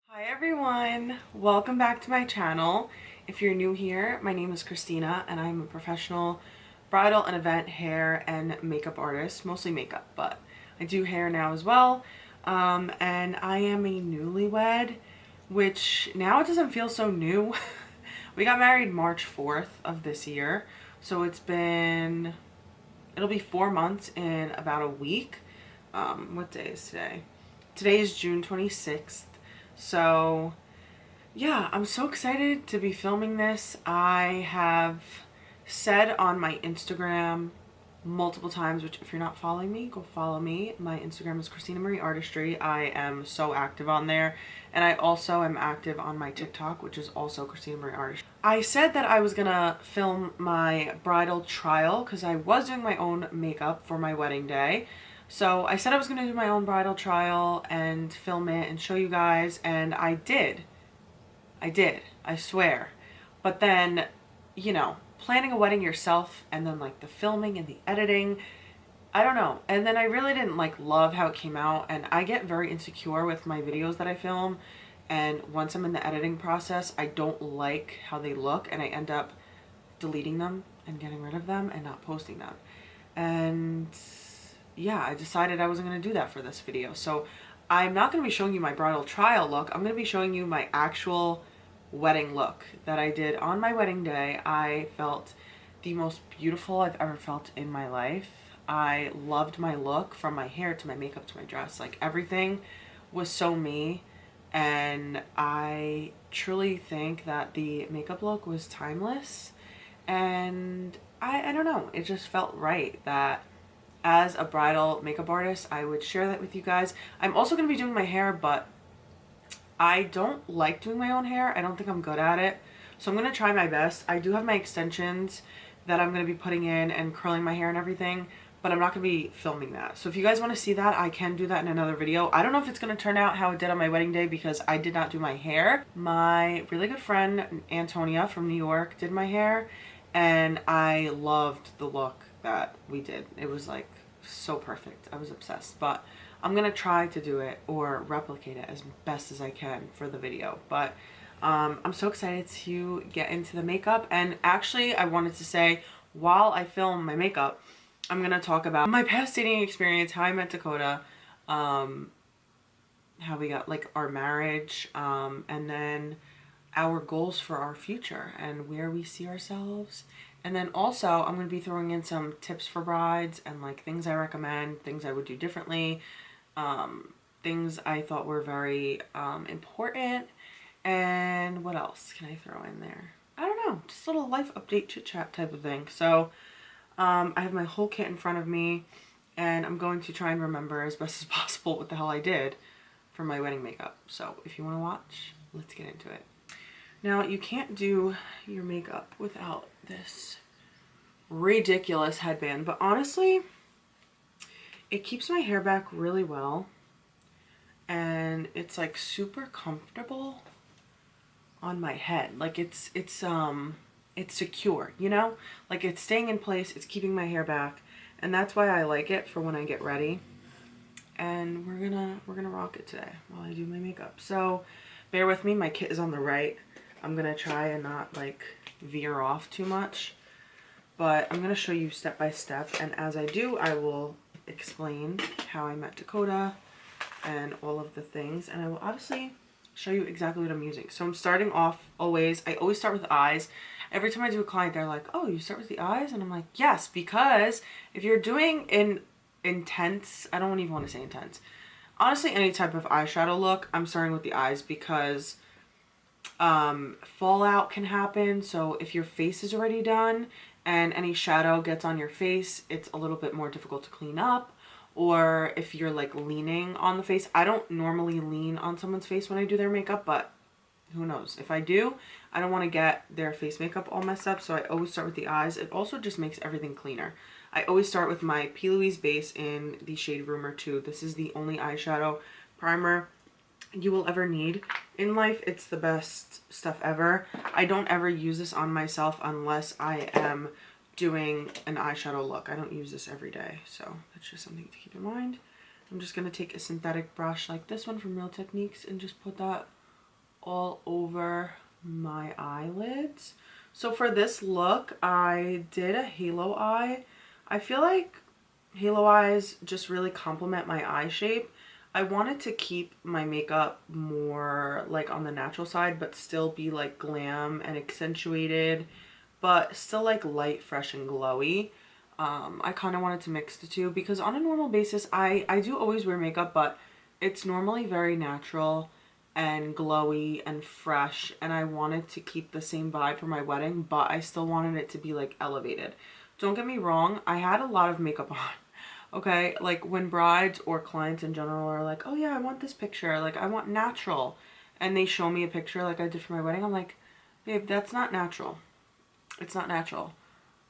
Hi everyone, welcome back to my channel. If you're new here, my name is Christina and I'm a professional bridal and event hair and makeup artist, mostly makeup, but I do hair now as well. And I am a newlywed, which now it doesn't feel so new. We got married March 4th of this year, so it'll be 4 months in about a week. What day is today? Today is June 26th. So yeah, I'm so excited to be filming this. I have said on my Instagram multiple times, which if you're not following me, go follow me. My Instagram is Christinamarieartistry. I am so active on there. And I also am active on my TikTok, which is also Christinamarieartistry. I said that I was gonna film my bridal trial because I was doing my own makeup for my wedding day. So I said I was gonna do my own bridal trial and film it and show you guys, and I did. I swear. But then, planning a wedding yourself and then like the filming and the editing, I don't know. And then I really didn't love how it came out, and I get very insecure with my videos that I film. And once I'm in the editing process, I don't like how they look and I end up deleting them and getting rid of them and not posting them. And yeah, I decided I wasn't going to do that for this video. So I'm not going to be showing you my bridal trial look. I'm going to be showing you my actual wedding look that I did on my wedding day. I felt the most beautiful I've ever felt in my life. I loved my look, from my hair to my makeup to my dress. Like, everything was so me. And I truly think that the makeup look was timeless. And I don't know, it just felt right that as a bridal makeup artist, I would share that with you guys. I'm also going to be doing my hair, but I don't like doing my own hair. I don't think I'm good at it. So I'm going to try my best. I do have my extensions that I'm going to be putting in and curling my hair and everything, but I'm not going to be filming that. So if you guys want to see that, I can do that in another video. I don't know if it's going to turn out how it did on my wedding day because I did not do my hair. My really good friend, Antonia from New York, did my hair, and I loved the look that we did. It was like so perfect. I was obsessed, but I'm gonna try to do it or replicate it as best as I can for the video. But I'm so excited to get into the makeup. And actually, I wanted to say, while I film my makeup, I'm gonna talk about my past dating experience, how I met Dakota, how we got our marriage, and then our goals for our future and where we see ourselves. And then also I'm going to be throwing in some tips for brides and things I recommend, things I would do differently, things I thought were very important. And what else can I throw in there? I don't know, just a little life update chit chat type of thing. So I have my whole kit in front of me, and I'm going to try and remember as best as possible what the hell I did for my wedding makeup. So if you want to watch, let's get into it. Now, you can't do your makeup without this ridiculous headband, but honestly, it keeps my hair back really well, and it's super comfortable on my head. It's secure, it's staying in place, it's keeping my hair back, and that's why I like it for when I get ready. And we're gonna rock it today while I do my makeup. So bear with me, my kit is on the right. I'm gonna try and not veer off too much, but I'm gonna show you step by step, and as I do, I will explain how I met Dakota and all of the things, and I will obviously show you exactly what I'm using. So I'm starting off I always start with the eyes. Every time I do a client, they're like, oh, you start with the eyes? And I'm like, yes, because if you're doing an intense, I don't even want to say intense, honestly, any type of eyeshadow look, I'm starting with the eyes because fallout can happen. So if your face is already done and any shadow gets on your face, it's a little bit more difficult to clean up. Or if you're leaning on the face, I don't normally lean on someone's face when I do their makeup, but who knows? If I do, I don't want to get their face makeup all messed up, so I always start with the eyes. It also just makes everything cleaner. I always start with my P. Louise base in the shade Rumor 2. This is the only eyeshadow primer you will ever need in life. It's the best stuff ever. I don't ever use this on myself unless I am doing an eyeshadow look. I don't use this every day, so that's just something to keep in mind. I'm just going to take a synthetic brush like this one from Real Techniques and just put that all over my eyelids. So for this look, I did a halo eye. I feel like halo eyes just really complement my eye shape. I wanted to keep my makeup more like on the natural side, but still be like glam and accentuated, but still like light, fresh, and glowy. I kind of wanted to mix the two because on a normal basis, I do always wear makeup, but it's normally very natural and glowy and fresh, and I wanted to keep the same vibe for my wedding, but I still wanted it to be like elevated. Don't get me wrong, I had a lot of makeup on. Okay, like when brides or clients in general are like, oh yeah, I want this picture, like I want natural, and they show me a picture like I did for my wedding, I'm like, babe, that's not natural. It's not natural.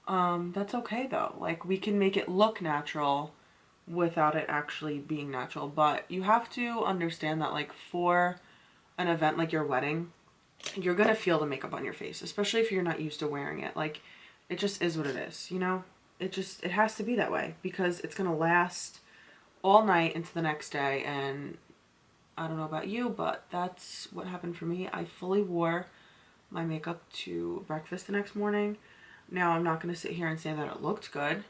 That's okay though. Like we can make it look natural without it actually being natural, but you have to understand that like for an event like your wedding, you're gonna feel the makeup on your face, especially if you're not used to wearing it. Like it just is what it is, you know? It has to be that way because it's gonna last all night into the next day. And I don't know about you, but that's what happened for me. I fully wore my makeup to breakfast the next morning. Now I'm not gonna sit here and say that it looked good,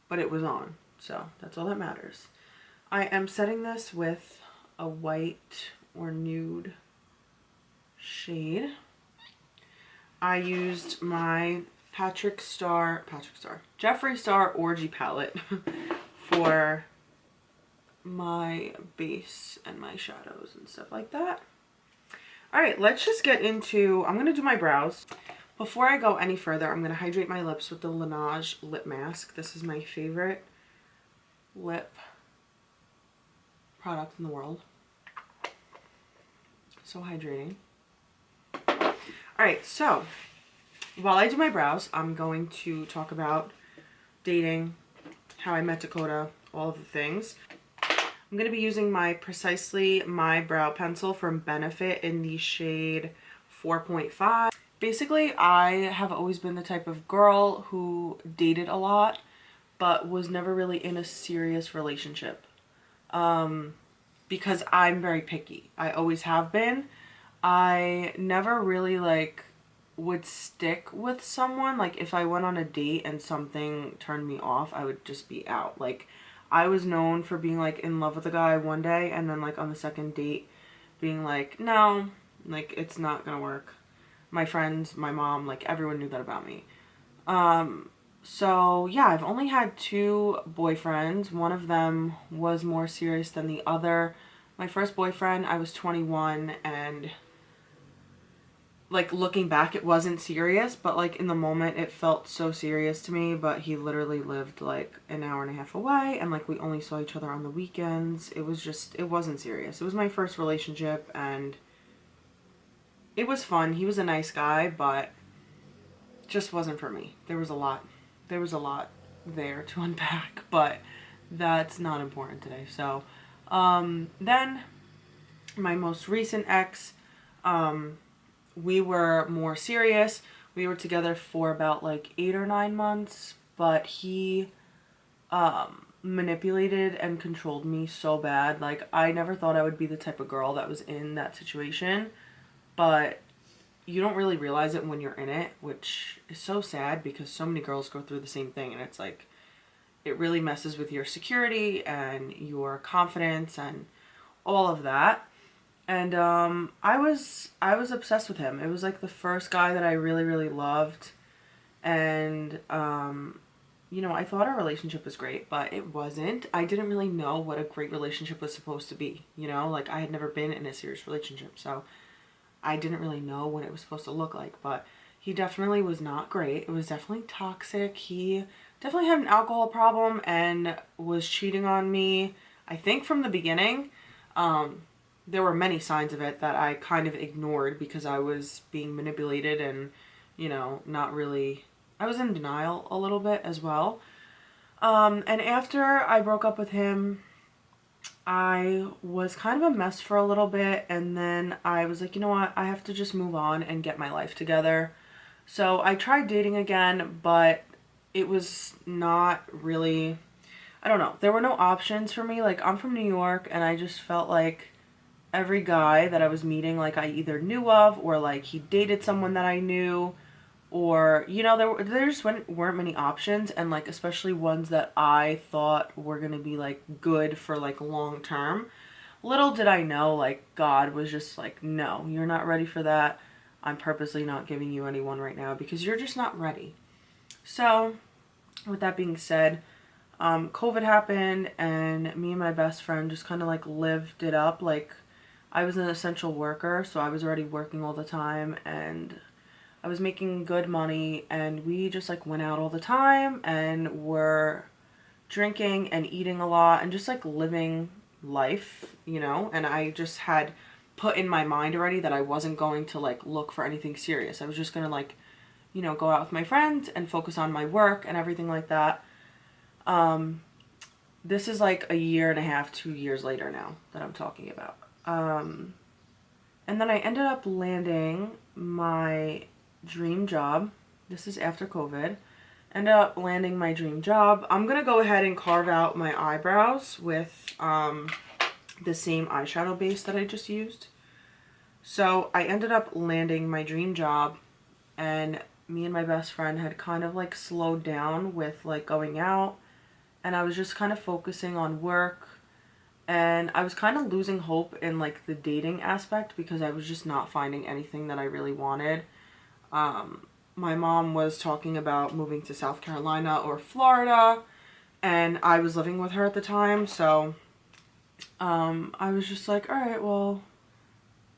but it was on, so that's all that matters. I am setting this with a white or nude shade. I used my Jeffree Star Orgy palette for my base and my shadows and stuff like that. All right, let's just get into, I'm gonna do my brows. Before I go any further, I'm gonna hydrate my lips with the Laneige lip mask. This is my favorite lip product in the world. So hydrating. All right, so while I do my brows, I'm going to talk about dating, how I met Dakota, all of the things. I'm going to be using my Precisely My Brow Pencil from Benefit in the shade 4.5. Basically, I have always been the type of girl who dated a lot, but was never really in a serious relationship. Because I'm very picky. I always have been. I never really like would stick with someone. Like if I went on a date and something turned me off, I would just be out. Like I was known for being like in love with a guy one day and then like on the second date being like, no, like it's not gonna work. My friends, my mom, like everyone knew that about me. So yeah, I've only had 2 boyfriends. One of them was more serious than the other. My first boyfriend, I was 21, and like looking back, it wasn't serious, but like in the moment it felt so serious to me. But he literally lived like an hour and a half away, and like we only saw each other on the weekends. It was just, it wasn't serious. It was my first relationship and it was fun. He was a nice guy, but just wasn't for me. There was a lot there to unpack, but that's not important today. So then my most recent ex, we were more serious. We were together for about like 8 or 9 months, but he manipulated and controlled me so bad. Like I never thought I would be the type of girl that was in that situation, but you don't really realize it when you're in it, which is so sad because so many girls go through the same thing, and it's like it really messes with your security and your confidence and all of that. And I was obsessed with him. It was like the first guy that I really loved, and you know, I thought our relationship was great, but it wasn't. I didn't really know what a great relationship was supposed to be, you know? Like I had never been in a serious relationship, so I didn't really know what it was supposed to look like. But he definitely was not great. It was definitely toxic. He definitely had an alcohol problem and was cheating on me, I think from the beginning. There were many signs of it that I kind of ignored because I was being manipulated and, you know, not really, I was in denial a little bit as well. And after I broke up with him, I was kind of a mess for a little bit, and then I was like, you know what, I have to just move on and get my life together. So I tried dating again, but it was not really, I don't know, there were no options for me. Like I'm from New York, and I just felt like every guy that I was meeting, like, I either knew of, or like he dated someone that I knew, or, you know, there just weren't many options, and like especially ones that I thought were gonna be like good for like long term. Little did I know, like, God was just like, no, you're not ready for that. I'm purposely not giving you anyone right now because you're just not ready. So with that being said, COVID happened, and me and my best friend just kind of like lived it up. Like, I was an essential worker, so I was already working all the time, and I was making good money, and we just like went out all the time and were drinking and eating a lot and just like living life, you know. And I just had put in my mind already that I wasn't going to like look for anything serious. I was just gonna like, you know, go out with my friends and focus on my work and everything like that. This is like a year and a half, 2 years later now that I'm talking about. And then I ended up landing my dream job. This is after COVID. Ended up landing my dream job. I'm gonna go ahead and carve out my eyebrows with the same eyeshadow base that I just used. So I ended up landing my dream job, and me and my best friend had kind of like slowed down with like going out, and I was just kind of focusing on work, and I was kind of losing hope in like the dating aspect because I was just not finding anything that I really wanted. My mom was talking about moving to South Carolina or Florida, and I was living with her at the time, so I was just like, all right, well,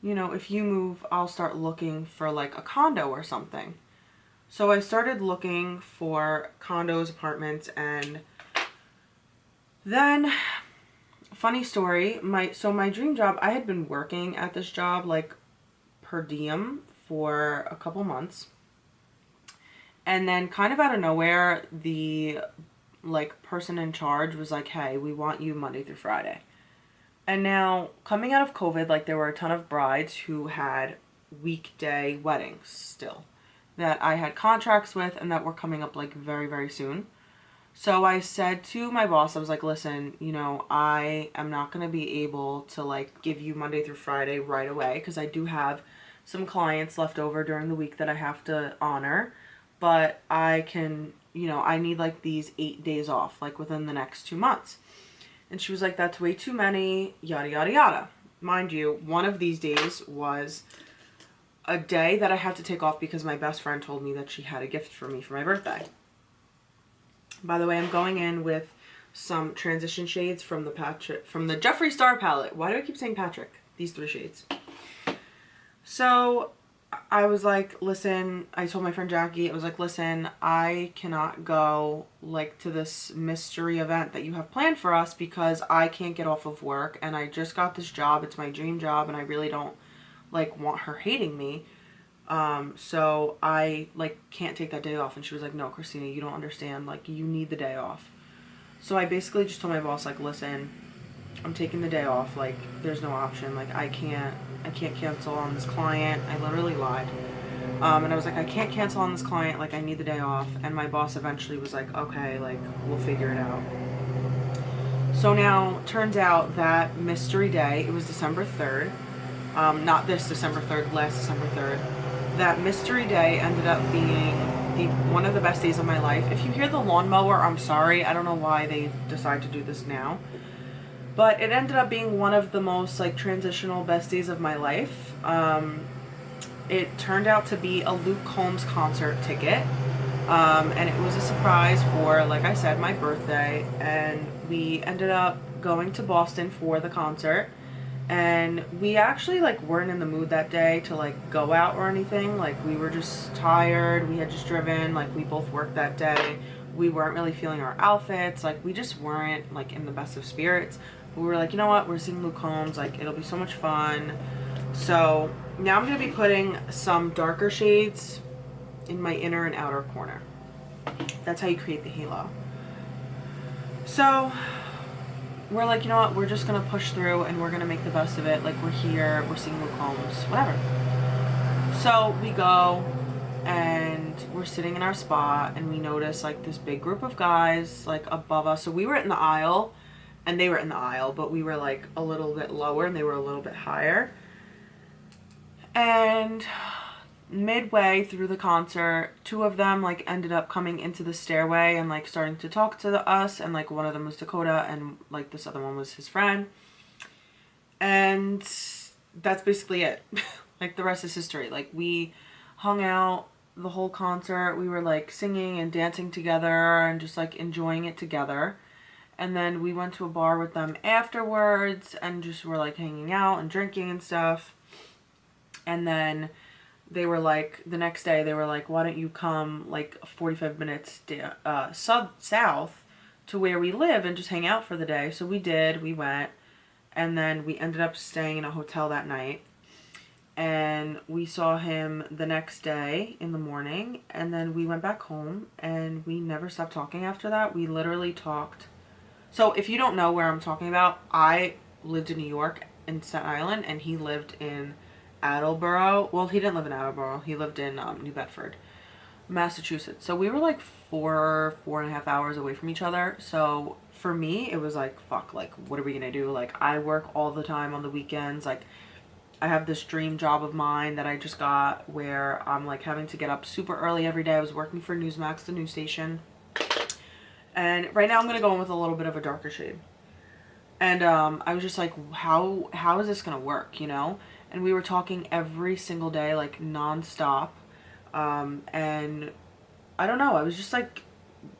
you know, if you move, I'll start looking for like a condo or something. So I started looking for condos, apartments, and then, funny story, my dream job, I had been working at this job like per diem for a couple months. And then kind of out of nowhere, the like person in charge was like, hey, we want you Monday through Friday. And now, coming out of COVID, like, there were a ton of brides who had weekday weddings still that I had contracts with and that were coming up like very, very soon. So I said to my boss, I was like, listen, you know, I am not going to be able to like give you Monday through Friday right away because I do have some clients left over during the week that I have to honor. But I can, you know, I need like these 8 days off, like within the next 2 months. And she was like, that's way too many, yada, yada, yada. Mind you, one of these days was a day that I had to take off because my best friend told me that she had a gift for me for my birthday. By the way, I'm going in with some transition shades from the Jeffree Star palette. Why do I keep saying Patrick? These 3 shades. So I was like, listen, I told my friend Jackie, I was like, listen, I cannot go like to this mystery event that you have planned for us because I can't get off of work and I just got this job. It's my dream job and I really don't like want her hating me. So I like can't take that day off. And she was like, no, Christina, you don't understand. Like, you need the day off. So I basically just told my boss, like, listen, I'm taking the day off. Like, there's no option. Like, I can't cancel on this client. I literally lied. And I was like, I can't cancel on this client. Like, I need the day off. And my boss eventually was like, okay, like, we'll figure it out. So now, turns out that mystery day, it was December 3rd. Not this December 3rd, last December 3rd. That mystery day ended up being one of the best days of my life. If you hear the lawnmower, I'm sorry. I don't know why they decide to do this now. But it ended up being one of the most like transitional best days of my life. It turned out to be a Luke Combs concert ticket. And it was a surprise for, like I said, my birthday. And we ended up going to Boston for the concert. And we actually like weren't in the mood that day to like go out or anything. Like, we were just tired. We had just driven. Like, we both worked that day. We weren't really feeling our outfits. Like, we just weren't like in the best of spirits. We were like, you know what, we're seeing Luke Combs, like, it'll be so much fun. So now I'm going to be putting some darker shades in my inner and outer corner. That's how you create the halo. So we're like, you know what, we're just going to push through and we're going to make the best of it. Like, we're here, we're seeing Luke Combs, whatever. So we go and we're sitting in our spot and we notice like this big group of guys like above us. So we were in the aisle. and they were in the aisle, but we were like a little bit lower and they were a little bit higher. And midway through the concert, two of them like ended up coming into the stairway and like starting to talk to us, and like one of them was Dakota and like this other one was his friend. And that's basically it. Like the rest is history. Like we hung out the whole concert. We were like singing and dancing together and just like enjoying it together. And then we went to a bar with them afterwards and just were like hanging out and drinking and stuff. And then they were like, the next day they were like, why don't you come like 45 minutes south to where we live and just hang out for the day. So we did, we went, and then we ended up staying in a hotel that night. And we saw him the next day in the morning, and then we went back home and we never stopped talking after that. We literally talked. So if you don't know where I'm talking about, I lived in New York in Staten Island and he lived in Attleboro. Well, he didn't live in Attleboro. He lived in New Bedford, Massachusetts. So we were like 4.5 hours away from each other. So for me, it was like, fuck, like, what are we gonna do? Like, I work all the time on the weekends. Like, I have this dream job of mine that I just got where I'm like having to get up super early every day. I was working for Newsmax, the news station. And right now I'm gonna go in with a little bit of a darker shade. And I was just like, how is this gonna work, you know? And we were talking every single day, like nonstop. And I don't know, I was just like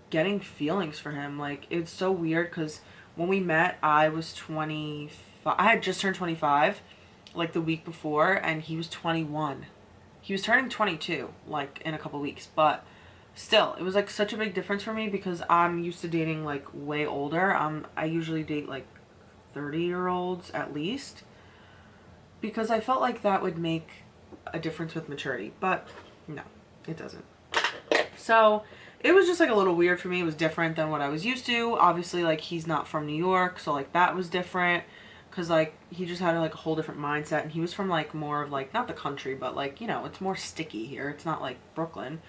getting feelings for him. Like, it's so weird because when we met, I was 25. I had just turned 25 like the week before, and he was 21. He was turning 22 like in a couple weeks, but still, it was like such a big difference for me because I'm used to dating like way older. I usually date like 30-year-olds at least, because I felt like that would make a difference with maturity, but no, it doesn't. So it was just like a little weird for me. It was different than what I was used to. Obviously, like, he's not from New York, so like that was different because like he just had like a whole different mindset, and he was from like more of like, not the country, but like, you know, it's more sticky here. It's not like Brooklyn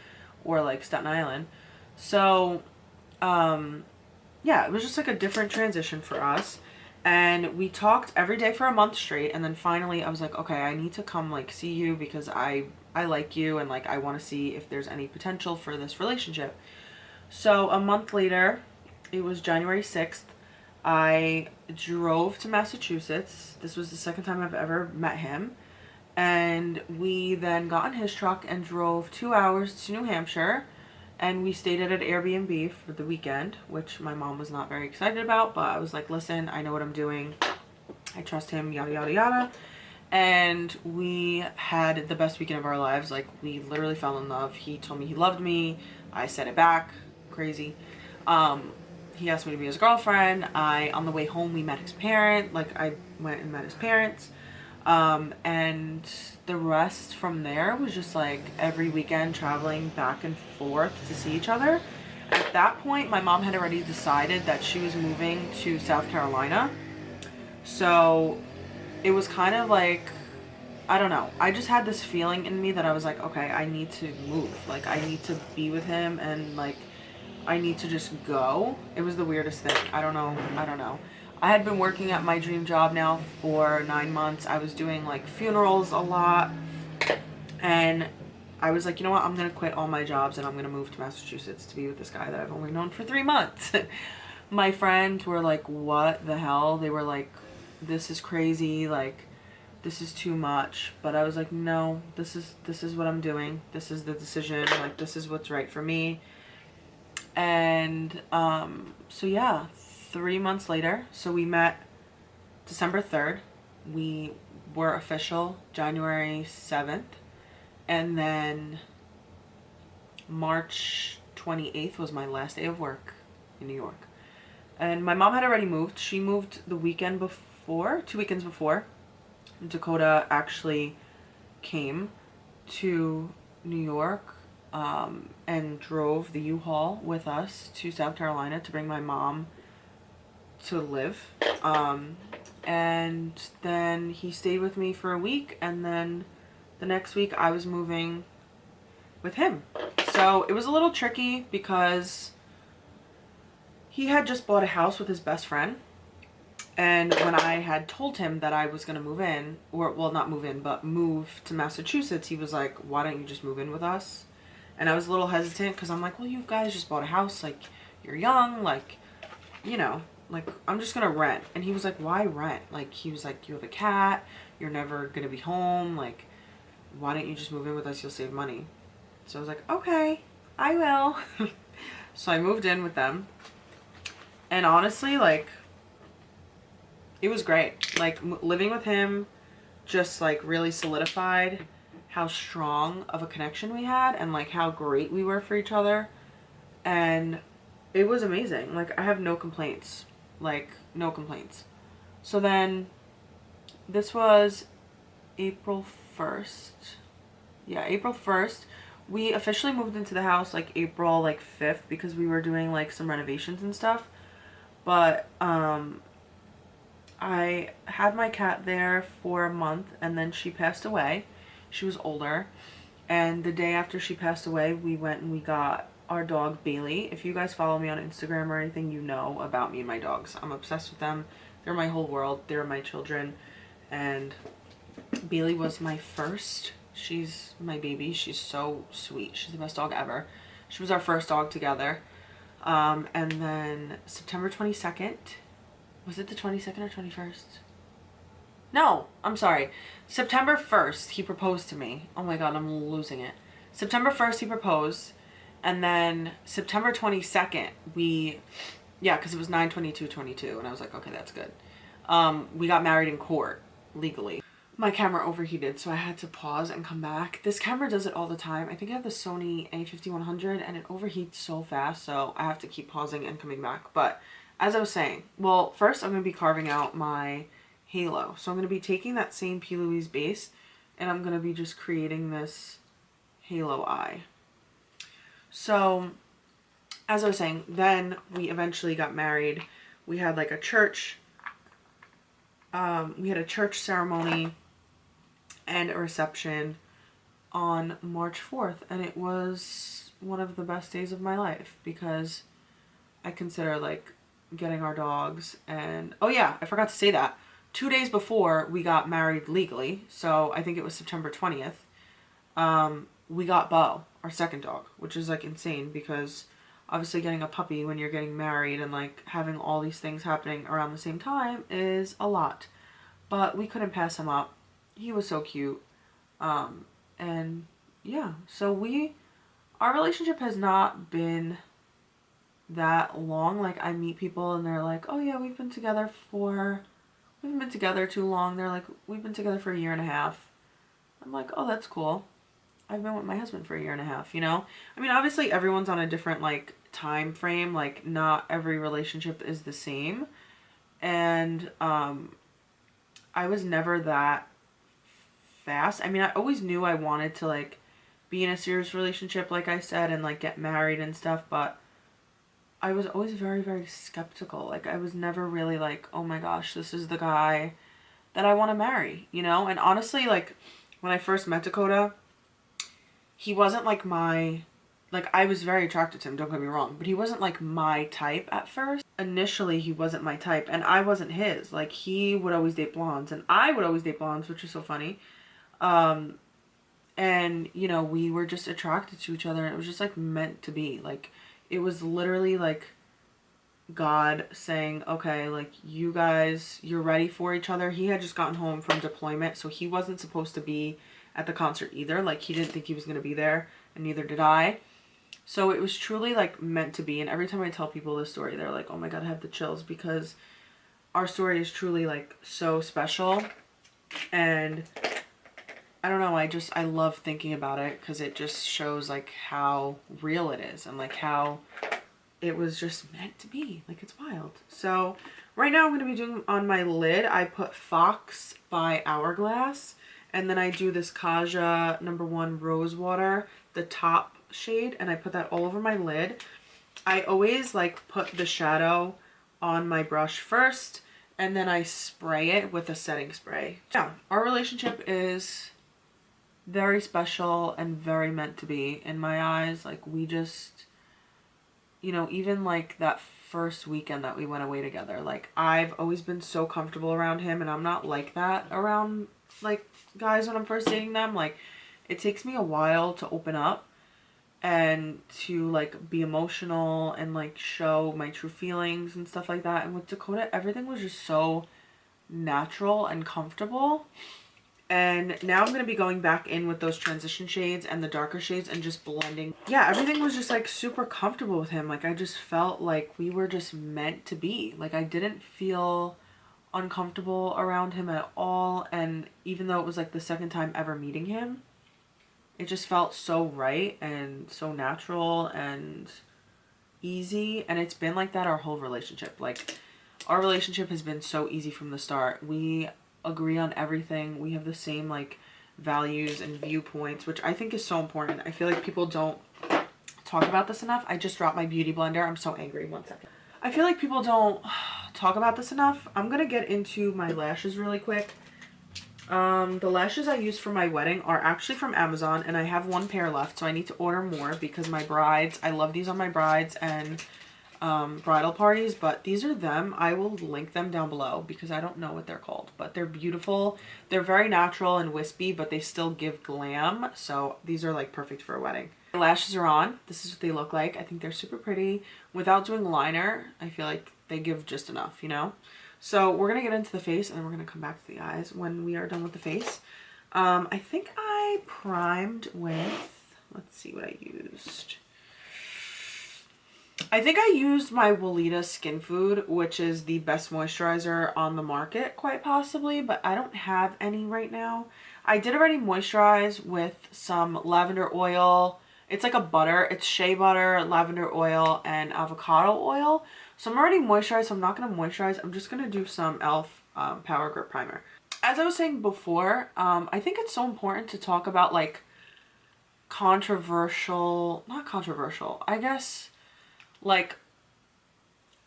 or like Staten Island. So yeah, it was just like a different transition for us. And we talked every day for a month straight, and then finally I was like, okay, I need to come like see you because I like you, and like I want to see if there's any potential for this relationship. So a month later, it was January 6th, I drove to Massachusetts. This was the second time I've ever met him. And we then got in his truck and drove 2 hours to New Hampshire. And we stayed at an Airbnb for the weekend, which my mom was not very excited about. But I was like, listen, I know what I'm doing. I trust him, yada, yada, yada. And we had the best weekend of our lives. Like, we literally fell in love. He told me he loved me. I said it back. Crazy. He asked me to be his girlfriend. On the way home, we met his parent. Like, I went and met his parents. And the rest from there was just like every weekend traveling back and forth to see each other. At that point, my mom had already decided that she was moving to South Carolina. So it was kind of like, I don't know. I just had this feeling in me that I was like, okay, I need to move. Like, I need to be with him, and like, I need to just go. It was the weirdest thing. I don't know. I had been working at my dream job now for 9 months. I was doing like funerals a lot, and I was like, you know what, I'm gonna quit all my jobs and I'm gonna move to Massachusetts to be with this guy that I've only known for 3 months. My friends were like, what the hell? They were like, this is crazy, like, this is too much. But I was like, no, this is what I'm doing. This is the decision. Like, this is what's right for me. And so yeah, 3 months later, so we met December 3rd. We were official January 7th. And then March 28th was my last day of work in New York. And my mom had already moved. She moved the weekend before, 2 weekends before. Dakota actually came to New York and drove the U-Haul with us to South Carolina to bring my mom to live. And then he stayed with me for a week, and then the next week I was moving with him. So it was a little tricky because he had just bought a house with his best friend, And when I had told him that I was going to move in, or, well, not move in, but move to Massachusetts, he was like, why don't you just move in with us? And I was a little hesitant because I'm like, well, you guys just bought a house. Like, you're young. Like, you know, like, I'm just going to rent. And he was like, why rent? Like, he was like, you have a cat. You're never going to be home. Like, why don't you just move in with us? You'll save money. So I was like, okay, I will. So I moved in with them. And honestly, like, it was great. Like, living with him just like really solidified how strong of a connection we had and like how great we were for each other. And it was amazing. Like, I have no complaints. Like, no complaints. So then this was April 1st. Yeah, April 1st. We officially moved into the house like April like 5th because we were doing like some renovations and stuff. But I had my cat there for a month and then she passed away. She was older. And the day after she passed away, we went and we got our dog Bailey. If you guys follow me on Instagram or anything, you know about me and my dogs. I'm obsessed with them. They're my whole world. They're my children. And Bailey was my first. She's my baby. She's so sweet. She's the best dog ever. She was our first dog together. And then September 22nd, was it the 22nd or 21st? No, I'm sorry. September 1st, he proposed to me. Oh my God, I'm losing it. September 1st, he proposed. And then September 22nd, yeah, because it was 9/22/22. And I was like, okay, that's good. We got married in court, legally. My camera overheated, so I had to pause and come back. This camera does it all the time. I think I have the Sony a5100 and it overheats so fast, so I have to keep pausing and coming back. But as I was saying, well, first I'm going to be carving out my halo. So I'm going to be taking that same P. Louise base and I'm going to be just creating this halo eye. So as I was saying, then we eventually got married. We had like a church, we had a church ceremony and a reception on March 4th. And it was one of the best days of my life because I consider like getting our dogs and, oh yeah, I forgot to say that. 2 days before we got married legally, so I think it was September 20th, we got Bo, our second dog, which is like insane because obviously getting a puppy when you're getting married and like having all these things happening around the same time is a lot. But we couldn't pass him up. He was so cute. And yeah, so our relationship has not been that long. Like, I meet people and they're like, oh yeah, we haven't been together too long. They're like, we've been together for 1.5 years. I'm like, oh, that's cool. I've been with my husband for 1.5 years, you know? I mean, obviously everyone's on a different like time frame. Like, not every relationship is the same. And I was never that fast. I mean, I always knew I wanted to like be in a serious relationship, like I said, and like get married and stuff, but I was always very, very skeptical. Like, I was never really like, oh my gosh, this is the guy that I want to marry, you know? And honestly, like, when I first met Dakota, he wasn't like I was very attracted to him, don't get me wrong, but he wasn't like my type at first. Initially, he wasn't my type, and I wasn't his. Like, he would always date blondes, and I would always date blondes, which is so funny. And, you know, we were just attracted to each other, and it was just like meant to be. Like, it was literally like God saying, okay, like, you guys, you're ready for each other. He had just gotten home from deployment, so he wasn't supposed to be at the concert either. Like, he didn't think he was going to be there, and neither did I. So it was truly like meant to be. And every time I tell people this story, they're like, oh my God, I have the chills, because our story is truly like so special. And I don't know, I love thinking about it because it just shows like how real it is and like how it was just meant to be. Like, it's wild. So right now I'm going to be doing on my lid, I put Fox by Hourglass, and then I do this Kaja #1 Rose Water, the top shade, and I put that all over my lid. I always like put the shadow on my brush first, and then I spray it with a setting spray. Yeah, our relationship is very special and very meant to be in my eyes. Like, we just, you know, even like that first weekend that we went away together, like I've always been so comfortable around him, and I'm not like that around like guys when I'm first dating them. Like it takes me a while to open up and to like be emotional and like show my true feelings and stuff like that. And with Dakota, everything was just so natural and comfortable. And now I'm going to be going back in with those transition shades and the darker shades and just blending. Yeah, everything was just like super comfortable with him. Like I just felt like we were just meant to be. Like I didn't feel uncomfortable around him at all. And even though it was like the second time ever meeting him, it just felt so right and so natural and easy. And it's been like that our whole relationship. Like our relationship has been so easy from the start. We agree on everything. We have the same like values and viewpoints, which I think is so important. I feel like people don't talk about this enough. I just dropped my beauty blender. I'm so angry. One second. I feel like people don't talk about this enough. I'm gonna get into my lashes really quick. The lashes I used for my wedding are actually from Amazon, and I have one pair left, so I need to order more because my brides, I love these on my brides and bridal parties, but these are them. I will link them down below because I don't know what they're called, but they're beautiful. They're very natural and wispy, but they still give glam, so these are like perfect for a wedding. The lashes are on. This is what they look like. I think they're super pretty. Without doing liner, I feel like they give just enough, you know? So we're gonna get into the face, and then we're gonna come back to the eyes when we are done with the face. I think I primed with, let's see what I used. I think I used my Weleda Skin Food, which is the best moisturizer on the market, quite possibly, but I don't have any right now. I did already moisturize with some lavender oil. It's like a butter. It's shea butter, lavender oil, and avocado oil. So I'm already moisturized, so I'm not going to moisturize. I'm just going to do some e.l.f. Power Grip Primer. As I was saying before, I think it's so important to talk about like not controversial, I guess, like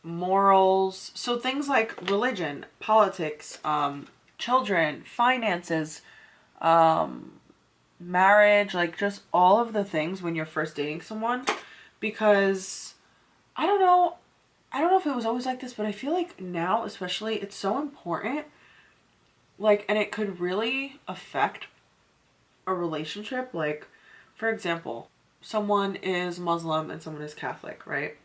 morals. So things like religion, politics, children, finances, marriage, like just all of the things when you're first dating someone. Because I don't know if it was always like this, but I feel like now especially it's so important. Like, and it could really affect a relationship. Like, for example, someone is Muslim and someone is Catholic, right?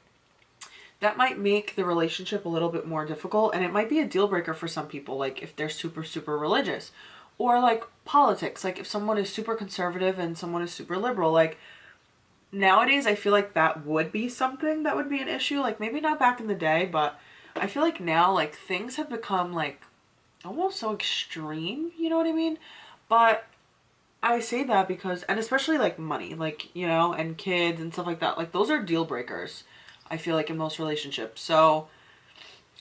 That might make the relationship a little bit more difficult, and it might be a deal breaker for some people, like if they're super, super religious. Or like politics, like if someone is super conservative and someone is super liberal, like nowadays I feel like that would be something that would be an issue. Like maybe not back in the day, but I feel like now like things have become like almost so extreme, you know what I mean? But I say that because, and especially like money, like, you know, and kids and stuff like that, like those are deal breakers, I feel like, in most relationships. So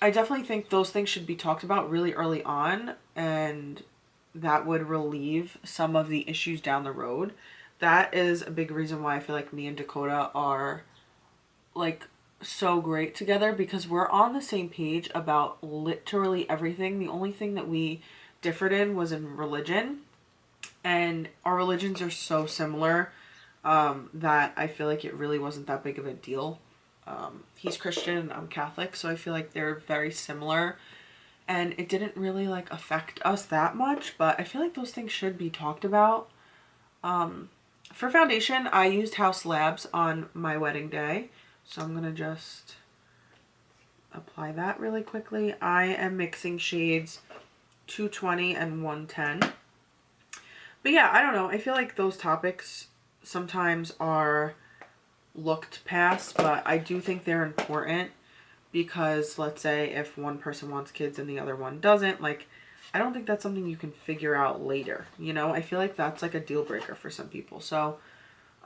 I definitely think those things should be talked about really early on, and that would relieve some of the issues down the road. That is a big reason why I feel like me and Dakota are like so great together, because we're on the same page about literally everything. The only thing that we differed in was in religion, and our religions are so similar that I feel like it really wasn't that big of a deal. He's Christian and I'm Catholic, so I feel like they're very similar, and it didn't really like affect us that much, but I feel like those things should be talked about. For foundation, I used House Labs on my wedding day, so I'm gonna just apply that really quickly. I am mixing shades 220 and 110. But yeah, I don't know. I feel like those topics sometimes are looked past, but I do think they're important, because let's say if one person wants kids and the other one doesn't, like, I don't think that's something you can figure out later, you know? I feel like that's like a deal breaker for some people. So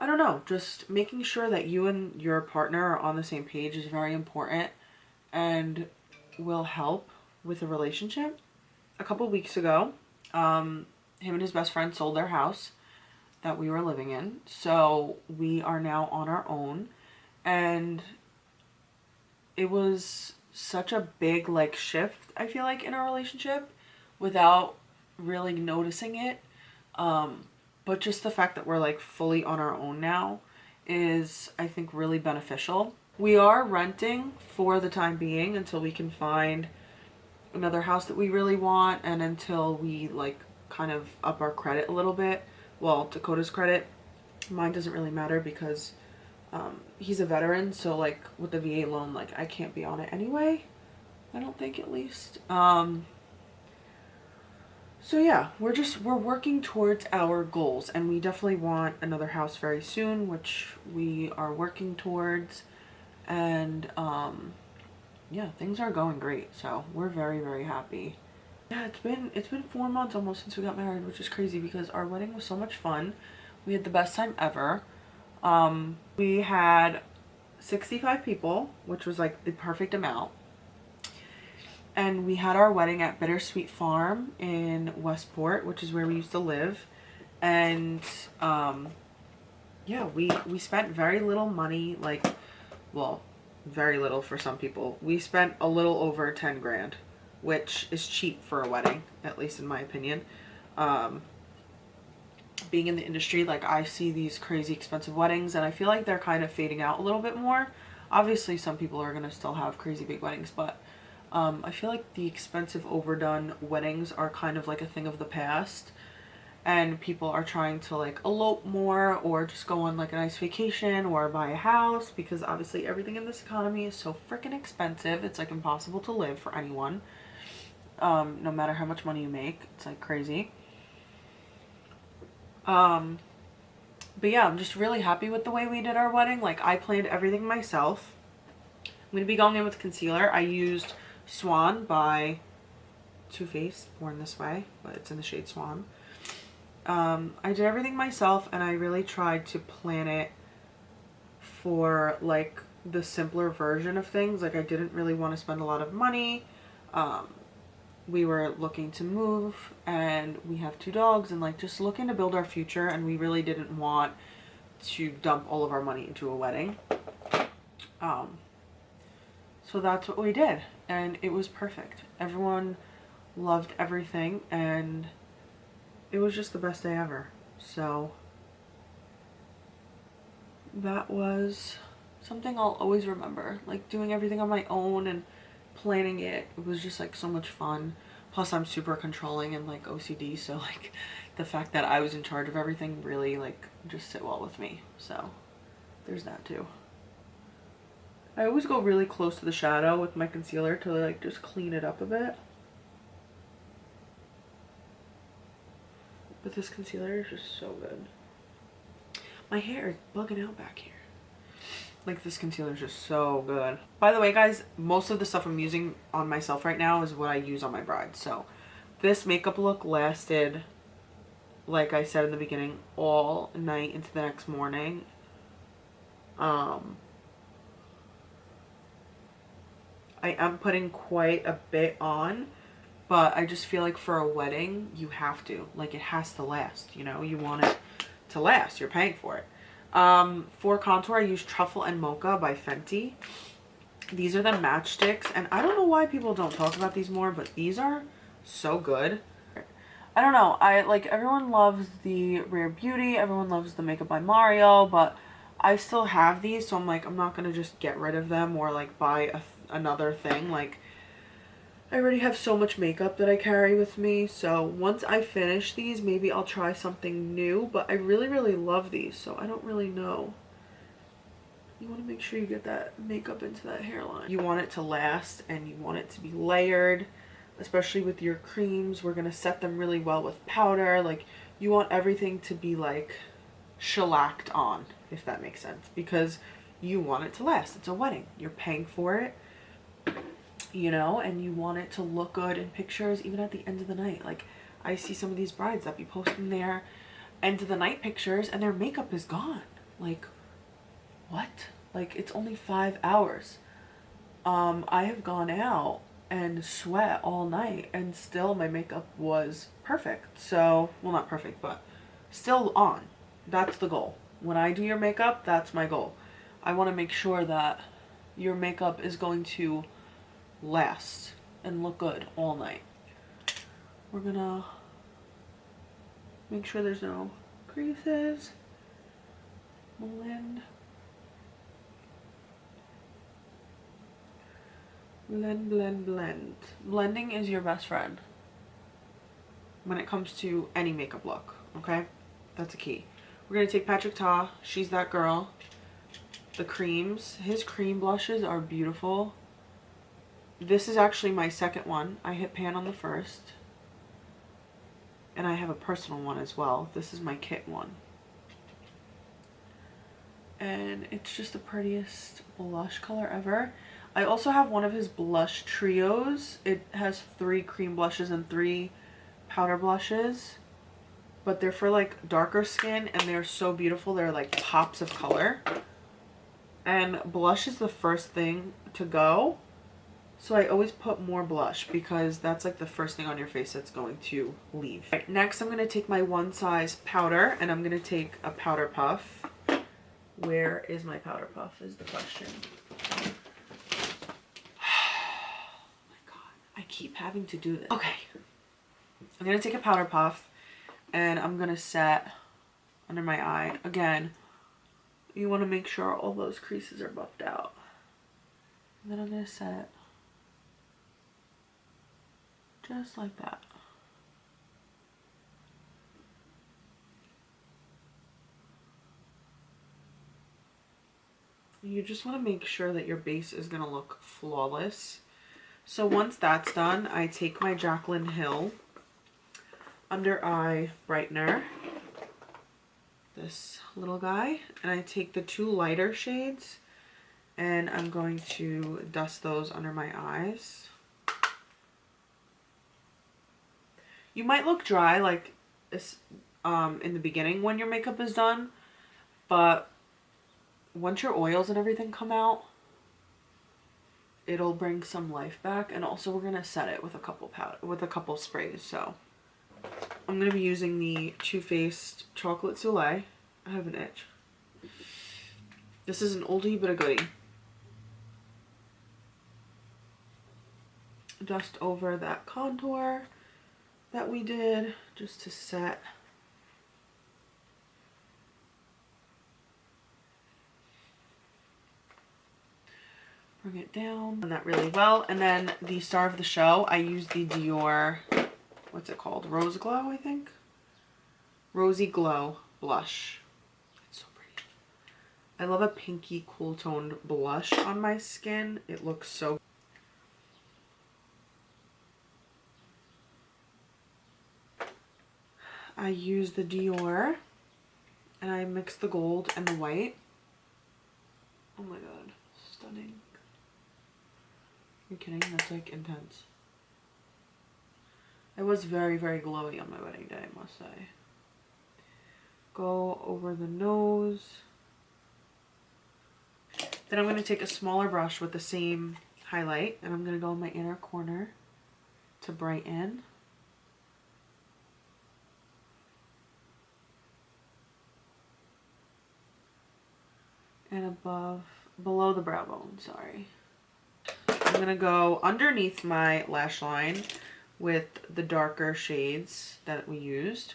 I don't know, just making sure that you and your partner are on the same page is very important and will help with a relationship. A couple weeks ago, him and his best friend sold their house that we were living in. So we are now on our own, and it was such a big like shift, I feel like, in our relationship without really noticing it. But just the fact that we're like fully on our own now is, I think, really beneficial. We are renting for the time being until we can find another house that we really want, and until we like kind of up our credit a little bit. Well, Dakota's credit. Mine doesn't really matter because he's a veteran, so like with the VA loan, like I can't be on it anyway. I don't think, at least. So yeah, we're working towards our goals, and we definitely want another house very soon, which we are working towards. And yeah, things are going great, so we're very, very happy. Yeah, it's been 4 months almost since we got married, which is crazy because our wedding was so much fun. We had the best time ever. We had 65 people, which was like the perfect amount. And we had our wedding at Bittersweet Farm in Westport, which is where we used to live. And yeah, we spent very little money, like, well, very little for some people. We spent a little over 10 grand, which is cheap for a wedding, at least in my opinion. Being in the industry, like, I see these crazy expensive weddings, and I feel like they're kind of fading out a little bit more. Obviously, some people are going to still have crazy big weddings, but I feel like the expensive overdone weddings are kind of like a thing of the past, and people are trying to like elope more or just go on like a nice vacation or buy a house, because obviously everything in this economy is so freaking expensive. It's like impossible to live for anyone, no matter how much money you make. It's like crazy. But yeah, I'm just really happy with the way we did our wedding. Like, I planned everything myself. I'm going to be going in with concealer. I used Swan by Too Faced, Born This Way, but it's in the shade Swan. I did everything myself, and I really tried to plan it for like the simpler version of things. Like, I didn't really want to spend a lot of money. We were looking to move, and we have 2 dogs, and like just looking to build our future, and we really didn't want to dump all of our money into a wedding. So that's what we did, and it was perfect. Everyone loved everything, and it was just the best day ever. So that was something I'll always remember. Like, doing everything on my own and planning it, it was just like so much fun. Plus, I'm super controlling and like OCD, so like the fact that I was in charge of everything really like just sit well with me. So there's that too. I always go really close to the shadow with my concealer to like just clean it up a bit. But this concealer is just so good. My hair is bugging out back here. Like, this concealer is just so good. By the way, guys, most of the stuff I'm using on myself right now is what I use on my bride. So this makeup look lasted, like I said in the beginning, all night into the next morning. I am putting quite a bit on, but I just feel like for a wedding, you have to. Like, it has to last, you know? You want it to last. You're paying for it. For contour, I use Truffle and Mocha by Fenty. These are the matchsticks, and I don't know why people don't talk about these more, but these are so good. I don't know. Everyone loves the Rare Beauty. Everyone loves the Makeup by Mario, but I still have these, so I'm like, I'm not going to just get rid of them or like buy another thing. Like, I already have so much makeup that I carry with me, so once I finish these, maybe I'll try something new, but I really, really love these, so I don't really know. You want to make sure you get that makeup into that hairline. You want it to last, and you want it to be layered, especially with your creams. We're going to set them really well with powder. Like, you want everything to be like shellacked on, if that makes sense, because you want it to last. It's a wedding. You're paying for it, you know, and you want it to look good in pictures even at the end of the night. Like, I see some of these brides that be posting their end of the night pictures and their makeup is gone. Like, what? Like, it's only 5 hours. I have gone out and sweat all night, and still my makeup was perfect. So, well, not perfect, but still on. That's the goal. When I do your makeup, that's my goal. I want to make sure that your makeup is going to last and look good all night. We're gonna make sure there's no creases. Blend. Blend, blend, blend. Blending is your best friend when it comes to any makeup look, okay? That's a key. We're gonna take Patrick Ta, She's That Girl. The creams. His cream blushes are beautiful. This is actually my second one. I hit pan on the first. And I have a personal one as well. This is my kit one. And it's just the prettiest blush color ever. I also have one of his blush trios. It has 3 cream blushes and 3 powder blushes. But they're for like darker skin and they're so beautiful. They're like pops of color. And blush is the first thing to go. So I always put more blush because that's like the first thing on your face that's going to leave. Right, next I'm going to take my one size powder and I'm going to take a powder puff. Where is my powder puff is the question. Oh my god, I keep having to do this. Okay, I'm going to take a powder puff and I'm going to set under my eye. Again, you want to make sure all those creases are buffed out. And then I'm going to set just like that. You just want to make sure that your base is going to look flawless. So once that's done, I take my Jaclyn Hill under eye brightener, this little guy, and I take the 2 lighter shades and I'm going to dust those under my eyes. You might look dry like this in the beginning when your makeup is done, but once your oils and everything come out, it'll bring some life back. And also we're gonna set it with a couple sprays. So I'm gonna be using the Too Faced Chocolate Soleil. I have an itch. This is an oldie but a goodie. Dust over that contour that we did just to set. Bring it down. Done that really well. And then the star of the show, I used the Dior, what's it called? Rose Glow, I think? Rosy Glow blush. It's so pretty. I love a pinky cool toned blush on my skin. It looks so. I use the Dior and I mix the gold and the white. Oh my god, stunning. Are you kidding? That's like intense. I was very, very glowy on my wedding day, I must say. Go over the nose. Then I'm going to take a smaller brush with the same highlight and I'm going to go in my inner corner to brighten. And below the brow bone, sorry. I'm going to go underneath my lash line with the darker shades that we used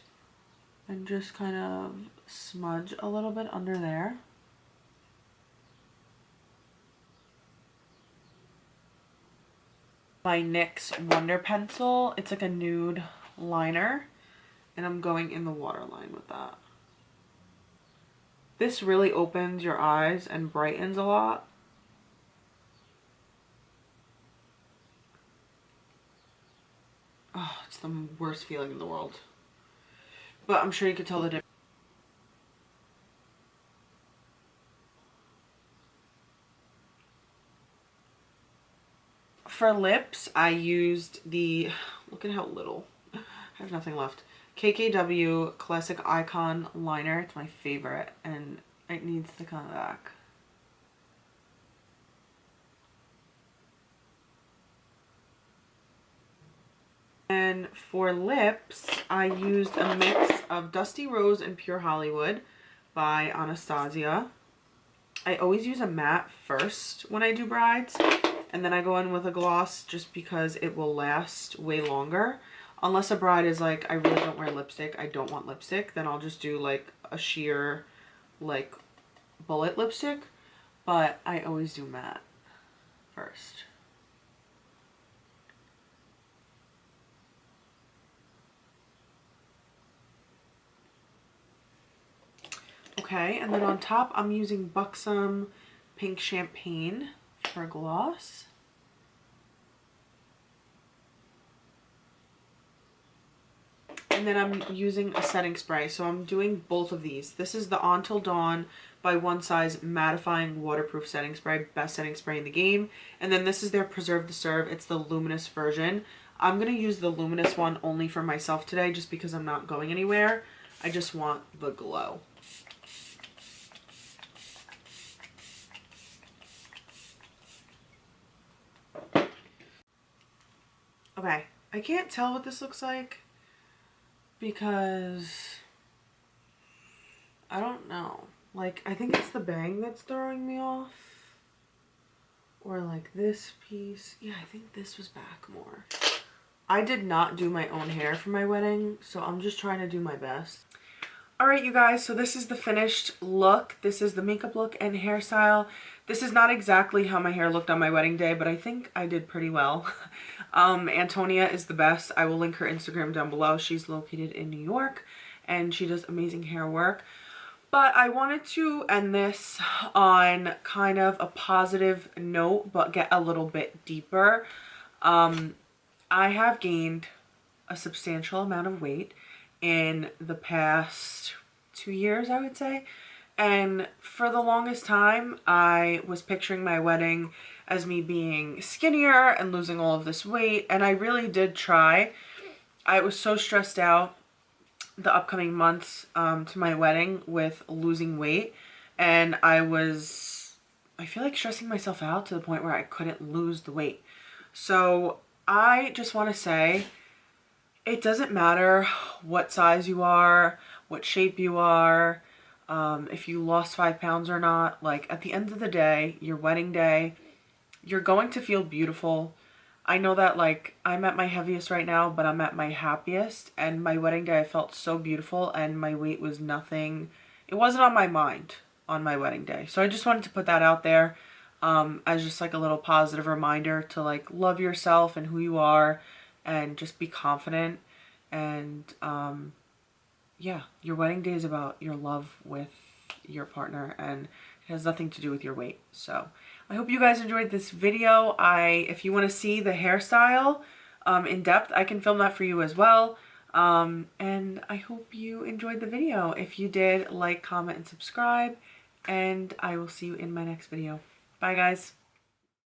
and just kind of smudge a little bit under there. My NYX Wonder Pencil, it's like a nude liner and I'm going in the waterline with that. This really opens your eyes and brightens a lot. Oh, it's the worst feeling in the world. But I'm sure you could tell the difference. For lips, I used the, look at how little, I have nothing left. KKW Classic Icon Liner. It's my favorite and it needs to come back. And for lips, I used a mix of Dusty Rose and Pure Hollywood by Anastasia. I always use a matte first when I do brides, and then I go in with a gloss just because it will last way longer. Unless a bride is like, I really don't wear lipstick, I don't want lipstick, then I'll just do like a sheer like bullet lipstick. But I always do matte first. Okay, and then on top I'm using Buxom Pink Champagne for gloss. And then I'm using a setting spray. So I'm doing both of these. This is the Until Dawn by One Size mattifying waterproof setting spray, best setting spray in the game. And then this is their Preserve the Serve. It's the luminous version. I'm going to use the luminous one only for myself today just because I'm not going anywhere. I just want the glow. Okay, I can't tell what this looks like because I don't know. Like, I think it's the bang that's throwing me off. Or like this piece. Yeah, I think this was back more. I did not do my own hair for my wedding, so I'm just trying to do my best. Alright, you guys, so this is the finished look. This is the makeup look and hairstyle. This is not exactly how my hair looked on my wedding day, but I think I did pretty well. Antonia is the best. I will link her Instagram down below. She's located in New York, and she does amazing hair work. But I wanted to end this on kind of a positive note, but get a little bit deeper. I have gained a substantial amount of weight in the past 2 years, I would say. And for the longest time, I was picturing my wedding as me being skinnier and losing all of this weight. And I really did try. I was so stressed out the upcoming months to my wedding with losing weight. And I feel like stressing myself out to the point where I couldn't lose the weight. So I just want to say, it doesn't matter what size you are, what shape you are, if you lost 5 pounds or not. Like, at the end of the day, your wedding day, you're going to feel beautiful. I know that, like, I'm at my heaviest right now, but I'm at my happiest. And my wedding day, I felt so beautiful, and my weight was nothing. It wasn't on my mind on my wedding day. So I just wanted to put that out there as just like a little positive reminder to like love yourself and who you are and just be confident. And yeah, your wedding day is about your love with your partner, and it has nothing to do with your weight. So I hope you guys enjoyed this video. If you want to see the hairstyle in depth, I can film that for you as well. And I hope you enjoyed the video. If you did, like, comment, and subscribe, and I will see you in my next video. Bye, guys.